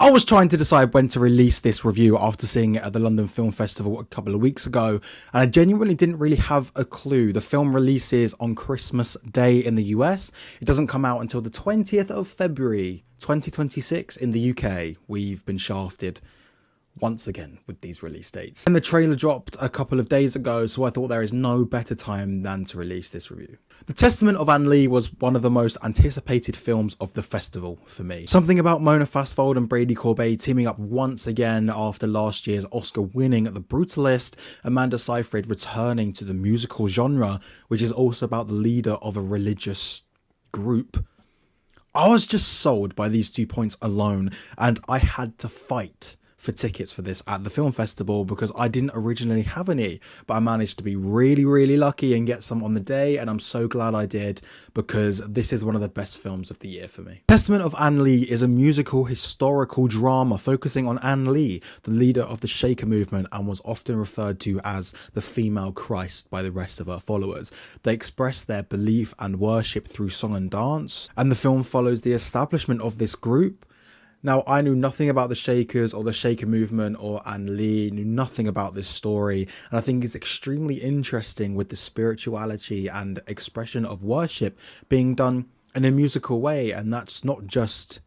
I was trying to decide when to release this review after seeing it at the London Film Festival a couple of weeks ago, and I genuinely didn't really have a clue. The film releases on Christmas Day in the US. It doesn't come out until the 20th of February 2026 in the UK. We've been shafted once again with these release dates. And the trailer dropped a couple of days ago, so I thought there is no better time than to release this review. The Testament of Anne Lee was one of the most anticipated films of the festival for me. Something about Mona Fastvold and Brady Corbet teaming up once again after last year's Oscar winning The Brutalist, Amanda Seyfried returning to the musical genre, which is also about the leader of a religious group. I was just sold by these 2 points alone, and I had to fight for tickets for this at the film festival because I didn't originally have any, but I managed to be really lucky and get some on the day, and I'm so glad I did because this is one of the best films of the year for me. Testament of Anne Lee is a musical historical drama focusing on Anne Lee, the leader of the Shaker movement, and was often referred to as the female Christ by the rest of her followers. They express their belief and worship through song and dance, and the film follows the establishment of this group. Now, I knew nothing about the Shakers or the Shaker movement or Anne Lee, knew nothing about this story, and I think it's extremely interesting with the spirituality and expression of worship being done in a musical way, and that's not just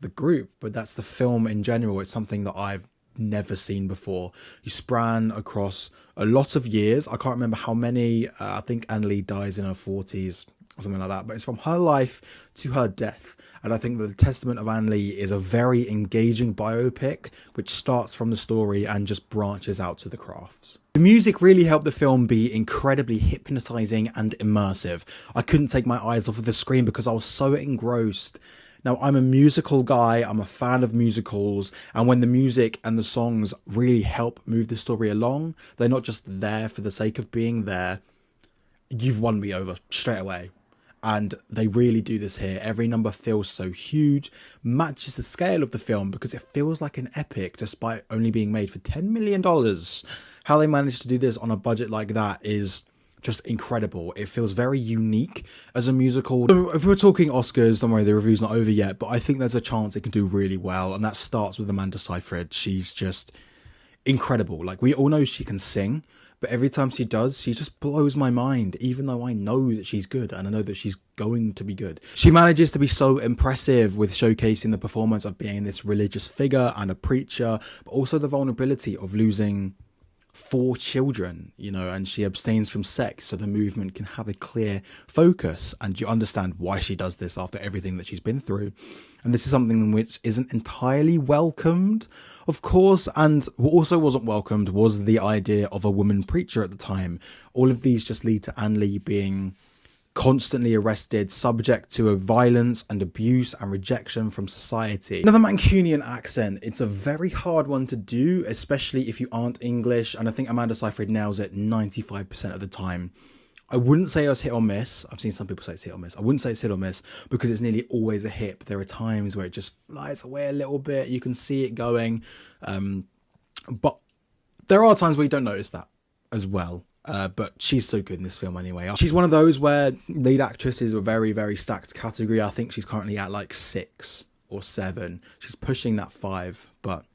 the group, but that's the film in general. It's something that I've never seen before. You span across a lot of years. I can't remember how many. I think Anne Lee dies in her 40s or something like that, but it's from her life to her death. And I think that The Testament of Anne Lee is a very engaging biopic which starts from the story and just branches out to the crafts. The music really helped the film be incredibly hypnotising and immersive. I couldn't take my eyes off of the screen because I was so engrossed. Now, I'm a musical guy, I'm a fan of musicals, and when the music and the songs really help move the story along, they're not just there for the sake of being there. You've won me over straight away. And they really do this here. Every number feels so huge, matches the scale of the film because it feels like an epic despite only being made for $10 million. How they managed to do this on a budget like that is just incredible. It feels very unique as a musical. So if we're talking Oscars, don't worry, the review's not over yet, but I think there's a chance it can do really well. And that starts with Amanda Seyfried. She's just incredible. Like, we all know she can sing, but every time she does, she just blows my mind, even though I know that she's good and I know that she's going to be good. She manages to be so impressive with showcasing the performance of being this religious figure and a preacher, but also the vulnerability of losing 4 children, you know, and she abstains from sex so the movement can have a clear focus, and you understand why she does this after everything that she's been through. And this is something which isn't entirely welcomed, of course, and what also wasn't welcomed was the idea of a woman preacher at the time. All of these just lead to Anne Lee being constantly arrested, subject to a violence and abuse and rejection from society. Another Mancunian accent. It's a very hard one to do, especially if you aren't English, and I think Amanda Seyfried nails it 95% of the time. I wouldn't say it's hit or miss. I've seen some people say it's hit or miss. I wouldn't say it's hit or miss because it's nearly always a hit. But there are times where it just flies away a little bit. You can see it going. But there are times where you don't notice that as well. But she's so good in this film anyway. She's one of those where lead actress is a very stacked category. I think she's currently at like 6 or 7. She's pushing that 5, but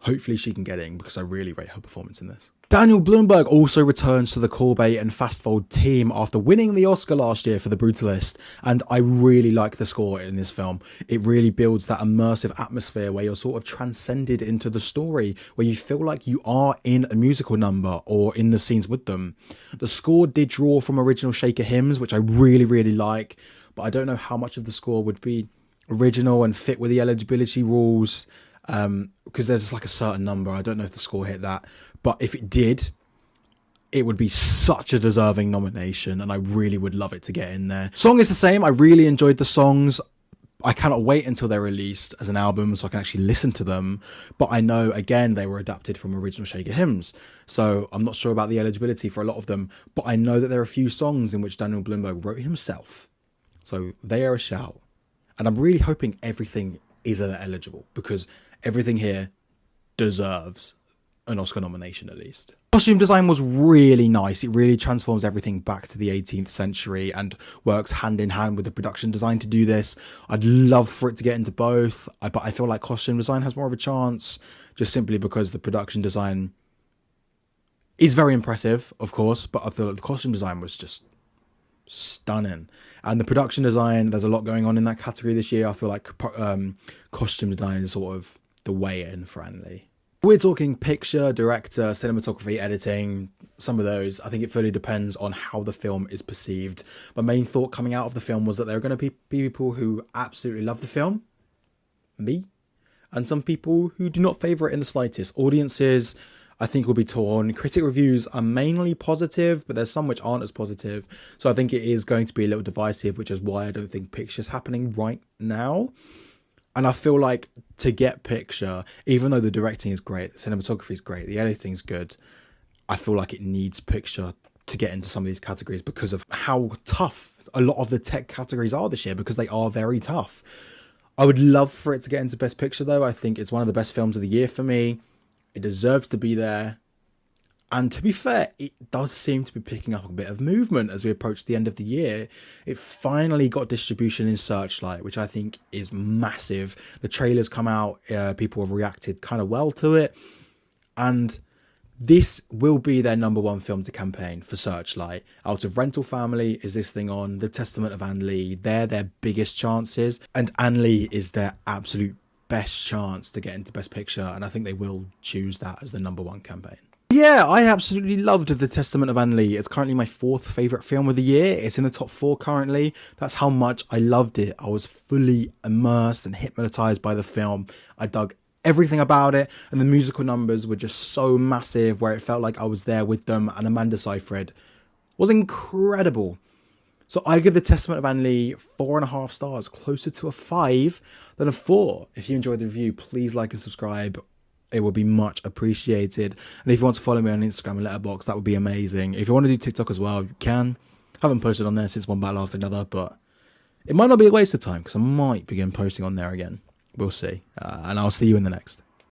hopefully she can get in because I really rate her performance in this. Daniel Blumberg also returns to the Corbet and Fastvold team after winning the Oscar last year for The Brutalist, and I really like the score in this film. It really builds that immersive atmosphere where you're sort of transcended into the story, where you feel like you are in a musical number or in the scenes with them. The score did draw from original Shaker hymns, which I really like, but I don't know how much of the score would be original and fit with the eligibility rules, because there's like a certain number. I don't know if the score hit that. But if it did, it would be such a deserving nomination, and I really would love it to get in there. Song is the same. I really enjoyed the songs. I cannot wait until they're released as an album so I can actually listen to them. But I know, again, they were adapted from original Shaker hymns, so I'm not sure about the eligibility for a lot of them. But I know that there are a few songs in which Daniel Blumberg wrote himself, so they are a shout. And I'm really hoping everything is eligible because everything here deserves an Oscar nomination at least. Costume design was really nice. It really transforms everything back to the 18th century and works hand in hand with the production design to do this. I'd love for it to get into both, but I feel like costume design has more of a chance, just simply because the production design is very impressive, of course, but I feel like the costume design was just stunning. And the production design, there's a lot going on in that category this year. I feel like costume design is sort of the way in for Ang Lee. We're talking picture, director, cinematography, editing, some of those. I think it fully depends on how the film is perceived. My main thought coming out of the film was that there are going to be people who absolutely love the film, me, and some people who do not favour it in the slightest. Audiences, I think, will be torn. Critic reviews are mainly positive, but there's some which aren't as positive. So I think it is going to be a little divisive, which is why I don't think picture's happening right now. And I feel like to get picture, even though the directing is great, the cinematography is great, the editing is good, I feel like it needs picture to get into some of these categories because of how tough a lot of the tech categories are this year, because they are very tough. I would love for it to get into Best Picture, though. I think it's one of the best films of the year for me. It deserves to be there. And to be fair, it does seem to be picking up a bit of movement as we approach the end of the year. It finally got distribution in Searchlight, which I think is massive. The trailers come out, people have reacted kind of well to it. And this will be their #1 film to campaign for Searchlight. Out of Rental Family, Is This Thing On, The Testament of Ang Lee, they're their biggest chances. And Ang Lee is their absolute best chance to get into Best Picture. And I think they will choose that as the #1 campaign. Yeah, I absolutely loved The Testament of Ang Lee. It's currently my 4th favourite film of the year. It's in the top 4 currently. That's how much I loved it. I was fully immersed and hypnotised by the film. I dug everything about it, and the musical numbers were just so massive where it felt like I was there with them, and Amanda Seyfried was incredible. So I give The Testament of Ang Lee 4.5 stars, closer to a 5 than a 4. If you enjoyed the review, please like and subscribe. It would be much appreciated. And if you want to follow me on Instagram and Letterboxd, that would be amazing. If you want to do TikTok as well, you can. I haven't posted on there since one battle after another, but it might not be a waste of time because I might begin posting on there again. We'll see. And I'll see you in the next.